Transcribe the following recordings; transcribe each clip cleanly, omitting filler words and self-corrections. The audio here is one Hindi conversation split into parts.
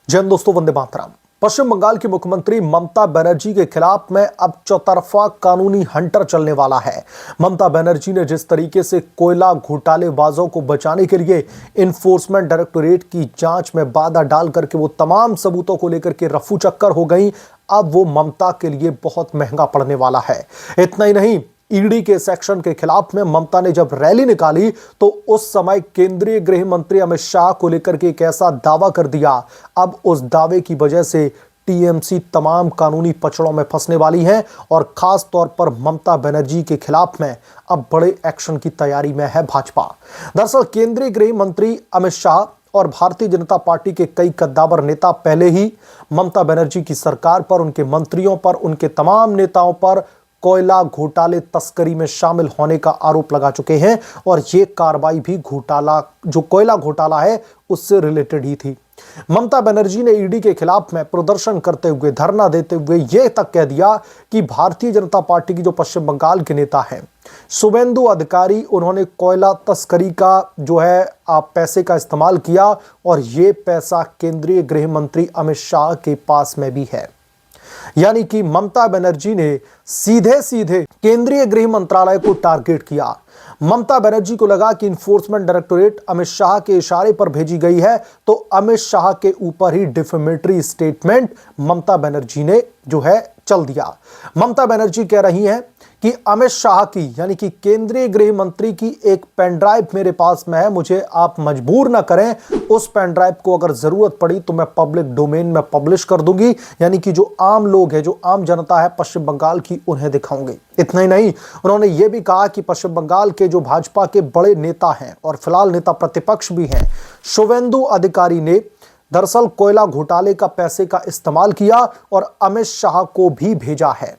जय हिंद दोस्तों, वंदे मातरम। पश्चिम बंगाल की मुख्यमंत्री ममता बनर्जी के खिलाफ में अब चौतरफा कानूनी हंटर चलने वाला है। ममता बनर्जी ने जिस तरीके से कोयला घोटालेबाजों को बचाने के लिए इन्फोर्समेंट डायरेक्टोरेट की जांच में बाधा डाल करके वो तमाम सबूतों को लेकर के रफू चक्कर हो गई, अब वो ममता के लिए बहुत महंगा पड़ने वाला है। इतना ही नहीं, ईडी के सेक्शन के खिलाफ में ममता ने जब रैली निकाली तो उस समय केंद्रीय गृह मंत्री अमित शाह को लेकर के एक ऐसा दावा कर दिया, अब उस दावे की वजह से टीएमसी तमाम कानूनी पचड़ों में फंसने वाली है और खास तौर पर ममता बनर्जी के खिलाफ में अब बड़े एक्शन की तैयारी में है भाजपा। दरअसल केंद्रीय गृह मंत्री अमित शाह और भारतीय जनता पार्टी के कई कद्दावर नेता पहले ही ममता बनर्जी की सरकार पर, उनके मंत्रियों पर, उनके तमाम नेताओं पर कोयला घोटाले तस्करी में शामिल होने का आरोप लगा चुके हैं और यह कार्रवाई भी कोयला घोटाला है उससे रिलेटेड ही थी। ममता बनर्जी ने ईडी के खिलाफ में प्रदर्शन करते हुए, धरना देते हुए यह तक कह दिया कि भारतीय जनता पार्टी की जो पश्चिम बंगाल के नेता हैं शुवेंदु अधिकारी, उन्होंने कोयला तस्करी का जो है पैसे का इस्तेमाल किया और यह पैसा केंद्रीय गृह मंत्री अमित शाह के पास में भी है। यानी कि ममता बनर्जी ने सीधे सीधे केंद्रीय गृह मंत्रालय को टारगेट किया। ममता बनर्जी को लगा कि इन्फोर्समेंट डायरेक्टोरेट अमित शाह के इशारे पर भेजी गई है, तो अमित शाह के ऊपर ही डिफेमेटरी स्टेटमेंट ममता बनर्जी ने जो है चल दिया। ममता बनर्जी कह रही हैं कि अमित शाह की यानी कि केंद्रीय गृह मंत्री की एक पेन ड्राइव मेरे पास में है, मुझे आप मजबूर ना करें, उस पेन ड्राइव को अगर जरूरत पड़ी तो मैं पब्लिक डोमेन में पब्लिश कर दूंगी, यानी कि जो आम लोग हैं, जो आम जनता है पश्चिम बंगाल की, उन्हें दिखाऊंगी। इतना ही नहीं, उन्होंने यह भी कहा कि पश्चिम बंगाल के जो भाजपा के बड़े नेता हैं और फिलहाल नेता प्रतिपक्ष भी हैं, शुवेंदु अधिकारी ने दरअसल कोयला घोटाले का पैसे का इस्तेमाल किया और अमित शाह को भी भेजा है।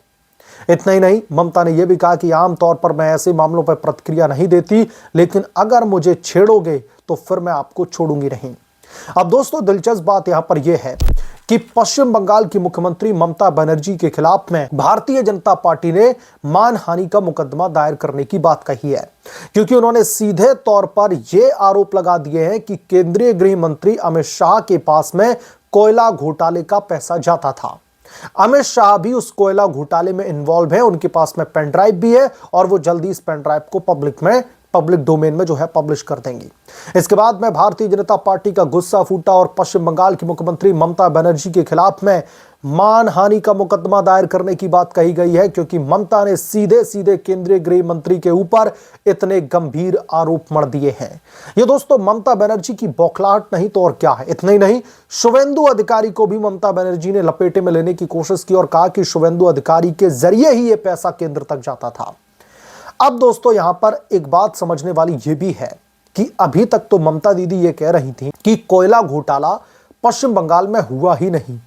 इतना ही नहीं, ममता ने यह भी कहा कि आमतौर पर मैं ऐसे मामलों पर प्रतिक्रिया नहीं देती, लेकिन अगर मुझे छेड़ोगे तो फिर मैं आपको छोड़ूंगी नहीं। अब दोस्तों, दिलचस्प बात यहां पर यह है कि पश्चिम बंगाल की मुख्यमंत्री ममता बनर्जी के खिलाफ में भारतीय जनता पार्टी ने मानहानि का मुकदमा दायर करने की बात कही है, क्योंकि उन्होंने सीधे तौर पर यह आरोप लगा दिए हैं कि केंद्रीय गृह मंत्री अमित शाह के पास में कोयला घोटाले का पैसा जाता था। अमित शाह भी उस कोयला घोटाले में इन्वॉल्व है, उनके पास में पेन ड्राइव भी है और वो जल्दी इस पेन ड्राइव को पब्लिक डोमेन में जो है पब्लिश कर देंगी। इसके बाद में भारतीय जनता पार्टी का गुस्सा फूटा और पश्चिम बंगाल की मुख्यमंत्री ममता बनर्जी के खिलाफ में मानहानि का मुकदमा दायर करने की बात कही गई है, क्योंकि ममता ने सीधे सीधे केंद्रीय गृह मंत्री के ऊपर इतने गंभीर आरोप मढ़ दिए हैं। ये दोस्तों ममता बनर्जी की बौखलाहट नहीं तो और क्या है। इतना ही नहीं, शुवेंदु अधिकारी को भी ममता बनर्जी ने लपेटे में लेने की कोशिश की और कहा कि शुवेंदु अधिकारी के जरिए ही यह पैसा केंद्र तक जाता था। अब दोस्तों यहां पर एक बात समझने वाली यह भी है कि अभी तक तो ममता दीदी ये कह रही थी कि कोयला घोटाला पश्चिम बंगाल में हुआ ही नहीं।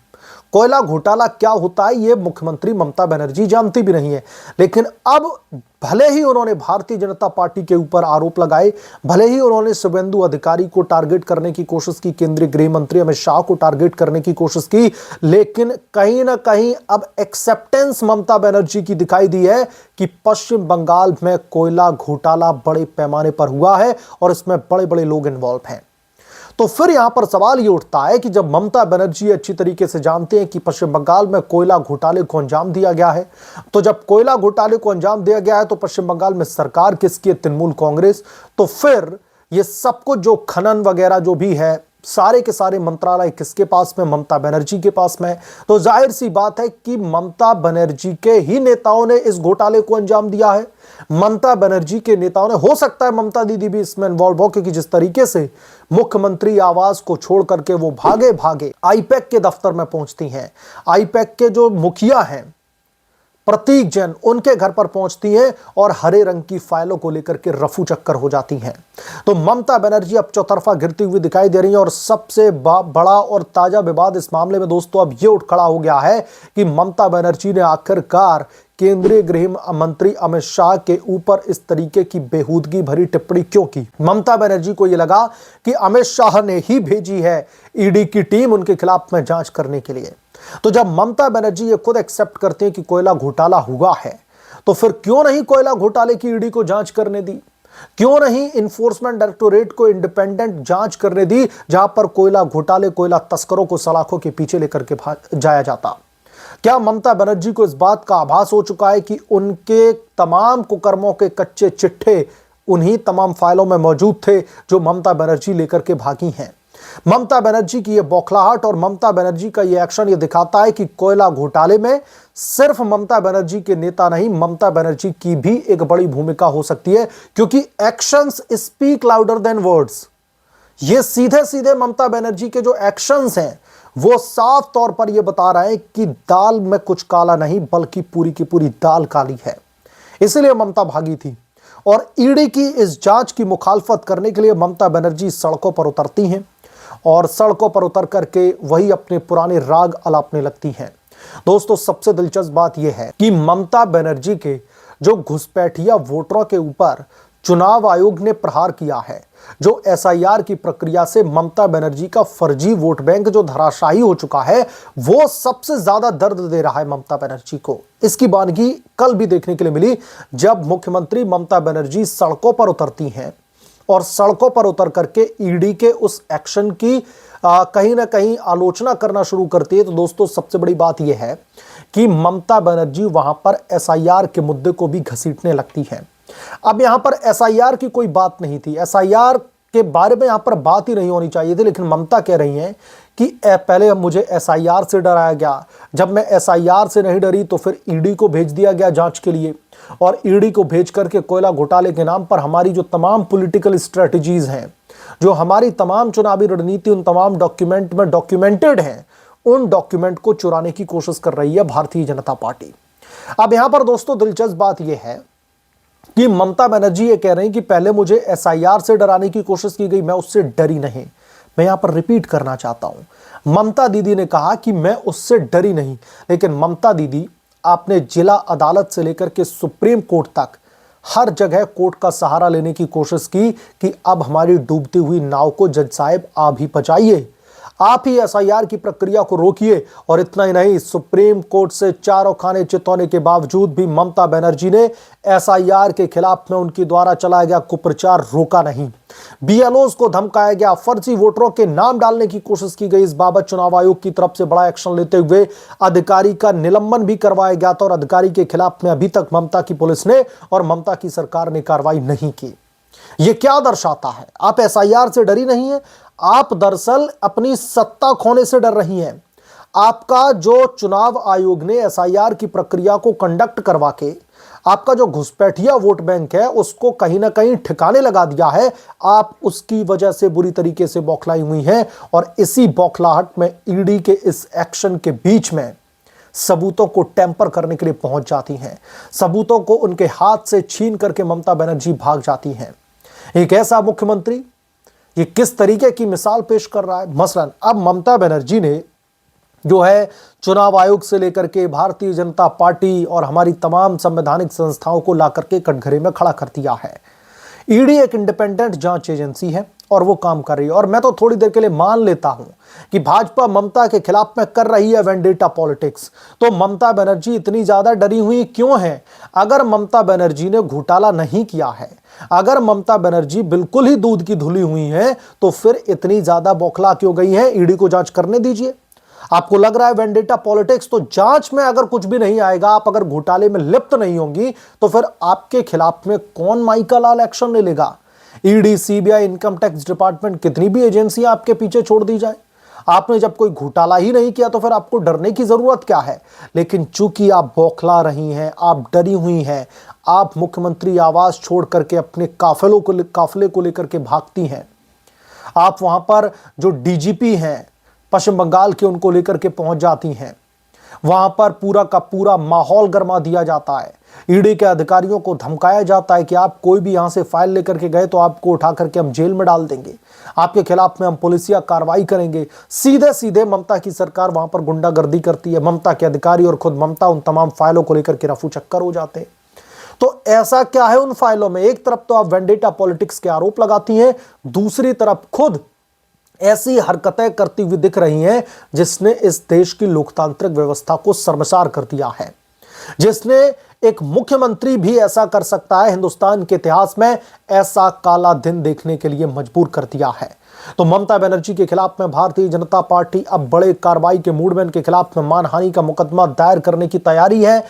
कोयला घोटाला क्या होता है ये मुख्यमंत्री ममता बनर्जी जानती भी नहीं है, लेकिन अब भले ही उन्होंने भारतीय जनता पार्टी के ऊपर आरोप लगाए, भले ही उन्होंने शुवेंदु अधिकारी को टारगेट करने की कोशिश की, केंद्रीय गृह मंत्री अमित शाह को टारगेट करने की कोशिश की, लेकिन कहीं ना कहीं अब एक्सेप्टेंस ममता बनर्जी की दिखाई दी है कि पश्चिम बंगाल में कोयला घोटाला बड़े पैमाने पर हुआ है और इसमें बड़े बड़े लोग इन्वॉल्व हैं। तो फिर यहां पर सवाल यह उठता है कि जब ममता बनर्जी अच्छी तरीके से जानते हैं कि पश्चिम बंगाल में कोयला घोटाले को अंजाम दिया गया है, तो जब कोयला घोटाले को अंजाम दिया गया है तो पश्चिम बंगाल में सरकार किसकी है? तृणमूल कांग्रेस। तो फिर ये सब कुछ जो खनन वगैरह जो भी है, सारे के सारे मंत्रालय किसके पास में? ममता बनर्जी के पास में। तो जाहिर सी बात है कि ममता बनर्जी के ही नेताओं ने इस घोटाले को अंजाम दिया है। ममता बनर्जी के नेताओं ने, हो सकता है ममता दीदी भी इसमें इन्वॉल्व हो, क्योंकि जिस तरीके से मुख्यमंत्री आवास को छोड़ करके वो भागे भागे आईपैक के दफ्तर में पहुंचती हैं, आईपैक के जो मुखिया हैं प्रतीक जैन, उनके घर पर पहुंचती हैं और हरे रंग की फाइलों को लेकर के रफू चक्कर हो जाती हैं। तो ममता बनर्जी अब चौतरफा गिरती हुई दिखाई दे रही है और सबसे बड़ा और ताजा विवाद इस मामले में दोस्तों अब यह उठ खड़ा हो गया है कि ममता बनर्जी ने आखिरकार केंद्रीय गृह मंत्री अमित शाह के ऊपर इस तरीके की बेहूदगी भरी टिप्पणी क्यों की। ममता बनर्जी को यह लगा कि अमित शाह ने ही भेजी है ईडी की टीम उनके खिलाफ में जांच करने के लिए। तो जब ममता बनर्जी ये खुद एक्सेप्ट करते हैं कि कोयला घोटाला हुआ है, तो फिर क्यों नहीं कोयला घोटाले की ईडी को जांच करने दी? क्यों नहीं इन्फोर्समेंट डायरेक्टोरेट को इंडिपेंडेंट जांच करने दी, जहां पर कोयला घोटाले, कोयला तस्करों को सलाखों के पीछे लेकर के जाया जाता? क्या ममता बनर्जी को इस बात का आभास हो चुका है कि उनके तमाम कुकर्मों के कच्चे चिट्ठे उन्हीं तमाम फाइलों में मौजूद थे जो ममता बनर्जी लेकर के भागी हैं? ममता बनर्जी की यह बौखलाहट और ममता बनर्जी का यह एक्शन यह दिखाता है कि कोयला घोटाले में सिर्फ ममता बनर्जी के नेता नहीं, ममता बनर्जी की भी एक बड़ी भूमिका हो सकती है, क्योंकि actions speak louder than words. ये सीधे सीधे ममता बनर्जी के जो एक्शंस हैं वो साफ तौर पर यह बता रहे हैं कि दाल में कुछ काला नहीं, बल्कि पूरी की पूरी दाल काली है। इसलिए ममता भागी थी और ईडी की इस जांच की मुखालफत करने के लिए ममता बनर्जी सड़कों पर उतरती हैं और सड़कों पर उतर करके वही अपने पुराने राग अलापने लगती हैं। दोस्तों, सबसे दिलचस्प बात यह है कि ममता बनर्जी के जो घुसपैठिया वोटरों के ऊपर चुनाव आयोग ने प्रहार किया है, जो एसआईआर की प्रक्रिया से ममता बनर्जी का फर्जी वोट बैंक जो धराशायी हो चुका है, वो सबसे ज्यादा दर्द दे रहा है ममता बनर्जी को। इसकी वानगी कल भी देखने के लिए मिली, जब मुख्यमंत्री ममता बनर्जी सड़कों पर उतरती हैं और सड़कों पर उतर करके ईडी के उस एक्शन की कहीं ना कहीं आलोचना करना शुरू करती है। तो दोस्तों, सबसे बड़ी बात यह है कि ममता बनर्जी वहां पर एसआईआर के मुद्दे को भी घसीटने लगती है। अब यहां पर एसआईआर की कोई बात नहीं थी, एसआईआर के बारे में यहां पर बात ही नहीं होनी चाहिए थी, लेकिन ममता कह रही हैं कि पहले मुझे एसआईआर से डराया गया, जब मैं एसआईआर से नहीं डरी तो फिर ईडी को भेज दिया गया जांच के लिए, और ईडी को भेज करके कोयला घोटाले के नाम पर हमारी जो तमाम पॉलिटिकल स्ट्रेटजीज हैं, जो हमारी तमाम चुनावी रणनीति उन तमाम डॉक्यूमेंट में डॉक्यूमेंटेड हैं, उन डॉक्यूमेंट को चुराने की कोशिश कर रही है भारतीय जनता पार्टी। अब यहां पर दोस्तों दिलचस्प बात यह है कि ममता बनर्जी ये कह रही हैं कि पहले मुझे एसआईआर से डराने की कोशिश की गई, मैं उससे डरी नहीं। मैं यहां पर रिपीट करना चाहता हूं, ममता दीदी ने कहा कि मैं उससे डरी नहीं, लेकिन ममता दीदी, आपने जिला अदालत से लेकर के सुप्रीम कोर्ट तक हर जगह कोर्ट का सहारा लेने की कोशिश की कि अब हमारी डूबती हुई नाव को जज साहब आप ही बचाइए, आप ही एसआईआर की प्रक्रिया को रोकिए। और इतना ही नहीं, सुप्रीम कोर्ट से चारों खाने चित होने के बावजूद भी ममता बनर्जी ने एसआईआर के खिलाफ में उनके द्वारा चलाया गया कुप्रचार रोका नहीं। बीएलओज को धमकाया गया, फर्जी वोटरों के नाम डालने की कोशिश की गई। इस बाबत चुनाव आयोग की तरफ से बड़ा एक्शन लेते हुए अधिकारी का निलंबन भी करवाया गया था और अधिकारी के खिलाफ में अभी तक ममता की पुलिस ने और ममता की सरकार ने कार्रवाई नहीं की। यह क्या दर्शाता है? आप एसआईआर से डरी नहीं है, आप दरअसल अपनी सत्ता खोने से डर रही हैं। आपका जो चुनाव आयोग ने एसआईआर की प्रक्रिया को कंडक्ट करवा के आपका जो घुसपैठिया वोट बैंक है उसको कहीं ना कहीं ठिकाने लगा दिया है, आप उसकी वजह से बुरी तरीके से बौखलाई हुई हैं। और इसी बौखलाहट में ईडी के इस एक्शन के बीच में सबूतों को टेम्पर करने के लिए पहुंच जाती हैं, सबूतों को उनके हाथ से छीन करके ममता बनर्जी भाग जाती हैं। एक ऐसा मुख्यमंत्री ये किस तरीके की मिसाल पेश कर रहा है? मसलन अब ममता बनर्जी ने जो है चुनाव आयोग से लेकर के भारतीय जनता पार्टी और हमारी तमाम संवैधानिक संस्थाओं को ला करके कटघरे में खड़ा कर दिया है। ईडी एक इंडिपेंडेंट जांच एजेंसी है और वो काम कर रही है। और मैं तो थोड़ी देर के लिए मान लेता हूं कि भाजपा ममता के खिलाफ में कर रही है वेंडेटा पॉलिटिक्स, तो ममता बनर्जी इतनी ज्यादा डरी हुई क्यों है? अगर ममता बनर्जी ने घोटाला नहीं किया है, अगर ममता बनर्जी बिल्कुल ही दूध की धुली हुई है, तो फिर इतनी ज्यादा बौखला क्यों गई है? ईडी को जांच करने दीजिए। आपको लग रहा है वेंडेटा पॉलिटिक्स, तो जांच में अगर कुछ भी नहीं आएगा, आप अगर घोटाले में लिप्त नहीं होंगी, तो फिर आपके खिलाफ में कौन माइका लाल एक्शन ले लेगा? ED, CBI, income tax department, कितनी भी एजेंसियां आपके पीछे छोड़ दी जाए, आपने जब कोई घोटाला ही नहीं किया तो फिर आपको डरने की जरूरत क्या है? लेकिन चूंकि आप बौखला रही हैं, आप डरी हुई हैं, आप मुख्यमंत्री आवास छोड़ करके अपने काफिले को लेकर के भागती हैं, आप वहां पर जो डीजीपी हैं पश्चिम बंगाल के उनको लेकर के पहुंच जाती हैं, वहां पर पूरा का पूरा माहौल गरमा दिया जाता है। ईडी के अधिकारियों को धमकाया जाता है कि आप कोई भी यहां से फाइल लेकर के गए तो आपको उठा करके हम जेल में डाल देंगे, आपके खिलाफ में हम पुलिसिया कार्रवाई करेंगे। सीधे सीधे ममता की सरकार वहां पर गुंडागर्दी करती है, ममता के अधिकारी और खुद ममता उन तमाम फाइलों को लेकर के रफू चक्कर हो जाते हैं। तो ऐसा क्या है उन फाइलों में? एक तरफ तो आप वेंडेटा पॉलिटिक्स के आरोप लगाती हैं, दूसरी तरफ खुद ऐसी हरकतें करती हुई दिख रही हैं जिसने इस देश की लोकतांत्रिक व्यवस्था को शर्मसार कर दिया है, जिसने एक मुख्यमंत्री भी ऐसा कर सकता है, हिंदुस्तान के इतिहास में ऐसा काला दिन देखने के लिए मजबूर कर दिया है। तो ममता बनर्जी के खिलाफ में भारतीय जनता पार्टी अब बड़े कार्रवाई के मूड में इनके खिलाफ में मानहानि का मुकदमा दायर करने की तैयारी है।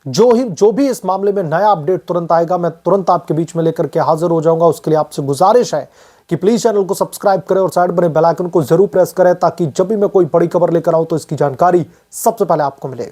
जो भी इस मामले में नया अपडेट तुरंत आएगा, मैं तुरंत आपके बीच में लेकर के हाजिर हो जाऊंगा। उसके लिए आपसे गुजारिश है कि प्लीज चैनल को सब्सक्राइब करें और साइड बने बेल आइकन को जरूर प्रेस करें, ताकि जब भी मैं कोई बड़ी खबर लेकर आऊं तो इसकी जानकारी सबसे पहले आपको मिले।